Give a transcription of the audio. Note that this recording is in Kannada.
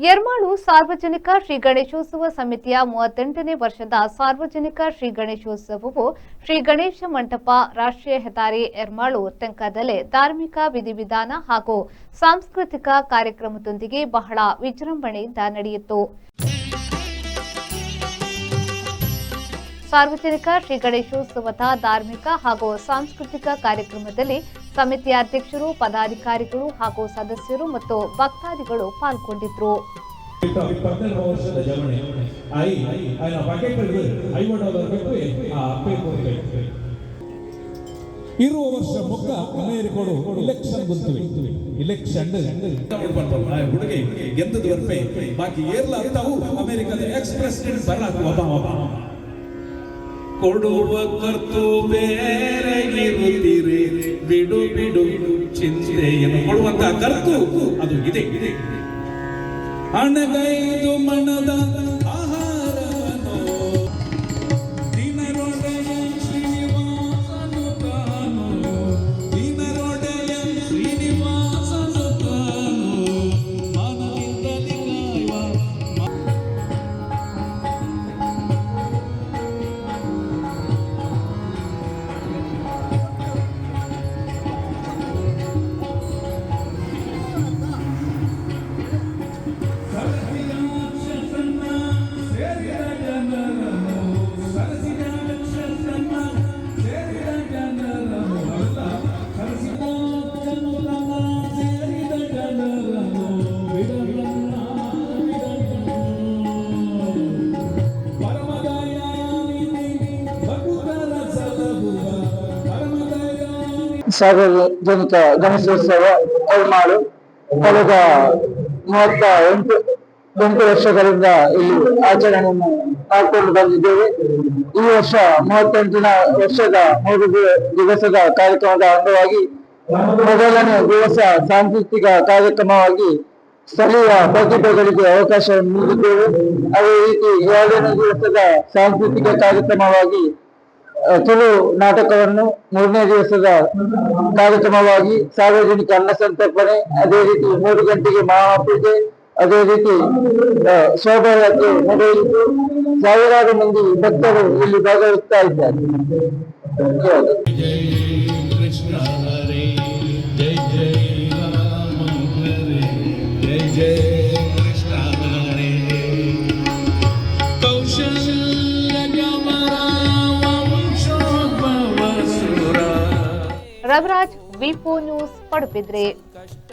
ಯರ್ಮಾಳು ಸಾರ್ವಜನಿಕ ಶ್ರೀ ಗಣೇಶೋತ್ಸವ ಸಮಿತಿಯ 38ನೇ ವರ್ಷದ ಸಾರ್ವಜನಿಕ ಶ್ರೀ ಗಣೇಶೋತ್ಸವವು ಶ್ರೀ ಗಣೇಶ ಮಂಟಪ, ರಾಷ್ಟ್ರೀಯ ಹೆದ್ದಾರಿ, ಯರ್ಮಾಳು ತೆಂಕದಲ್ಲೇ ಧಾರ್ಮಿಕ ವಿಧಿವಿಧಾನ ಹಾಗೂ ಸಾಂಸ್ಕೃತಿಕ ಕಾರ್ಯಕ್ರಮದೊಂದಿಗೆ ಬಹಳ ವಿಜೃಂಭಣೆಯಿಂದ ನಡೆಯಿತು. ಸಾರ್ವಜನಿಕ ಶ್ರೀ ಗಣೇಶೋತ್ಸವದ ಧಾರ್ಮಿಕ ಹಾಗೂ ಸಾಂಸ್ಕೃತಿಕ ಕಾರ್ಯಕ್ರಮದಲ್ಲಿ ಸಮಿತಿಯ ಅಧ್ಯಕ್ಷರು, ಪದಾಧಿಕಾರಿಗಳು ಹಾಗೂ ಸದಸ್ಯರು ಮತ್ತು ಭಕ್ತಾದಿಗಳು ಪಾಲ್ಗೊಂಡಿದ್ದರು. ಇರುವ ವರ್ಷ ಮುಖ ಅಮೇರಿಕಡು ಇಲೆಕ್ಷನ್ ಬಂತವೆ. ಇಲೆಕ್ಷನ್ ಹುಡುಗಿ ಗೆದ್ದದು ವರ್ಪೆ ಬಾಕಿ ಏರ್ಲ ಅಂತಾವು ಅಮೇರಿಕದ ಎಕ್ಸ್ ಪ್ರೆಸಿಡೆಂಟ್ ಬರಾಕ್ ಒಬಾಮಾ ಕೊಡುವ ಕರ್ತು ಬೇರೆ ಇರುತ್ತೀರಿ, ಬಿಡು ಬಿಡು ಚಿಂತೆಯನ್ನು ಕೊಡುವಂತ ಕರ್ತು ಅದು ಇದೆ. ಹಣಗೈದು ಮನದ ಆಹಾರವನ್ನು ದಿನರೊಡೆಯ ಶ್ರೀನಿವಾಸನು ತಾನು, ದಿನರೊಡೆಯ ಶ್ರೀನಿವಾಸನು ತಾನು ಮನದಿಂದಲೇ ಸಾರ್ವಜನಿಕ ಗಣೇಶೋತ್ಸವ ಯರ್ಮಾಳು ಕಳೆದ 38 ವರ್ಷಗಳಿಂದ ಇಲ್ಲಿ ಆಚರಣೆಯನ್ನು ಮಾಡಿಕೊಂಡು ಬಂದಿದ್ದೇವೆ. ಈ ವರ್ಷ 38ನೇ ವರ್ಷದ 3 ದಿವಸದ ಕಾರ್ಯಕ್ರಮದ ಅಂಗವಾಗಿ ಮೊದಲನೇ ದಿವಸ ಸಾಂಸ್ಕೃತಿಕ ಕಾರ್ಯಕ್ರಮವಾಗಿ ಸ್ಥಳೀಯ ಪ್ರತಿಭೆಗಳಿಗೆ ಅವಕಾಶವನ್ನು ನೀಡಿದ್ದೇವೆ. ಅದೇ ರೀತಿ 2ನೇ ದಿವಸದ ಸಾಂಸ್ಕೃತಿಕ ಕಾರ್ಯಕ್ರಮವಾಗಿ ತುಳು ನಾಟಕವನ್ನು, 3ನೇ ದಿವಸದ ಕಾರ್ಯಕ್ರಮವಾಗಿ ಸಾರ್ವಜನಿಕ ಅನ್ನ ಸಂತರ್ಪಣೆ, ಅದೇ ರೀತಿ 3 ಗಂಟೆಗೆ ಮಹಾಪೂಜೆ, ಅದೇ ರೀತಿ ಶೋಭಾಯಾತ್ರೆ ನಡೆಯಿತು. ಸಾವಿರಾರು ಮಂದಿ ಭಕ್ತರು ಇಲ್ಲಿ ಭಾಗವಹಿಸ್ತಾ ಇದ್ದಾರೆ. ರವಿರಾಜ್, ವಿಪೋ ನ್ಯೂಸ್, ಪಡುಬಿದ್ರೆ.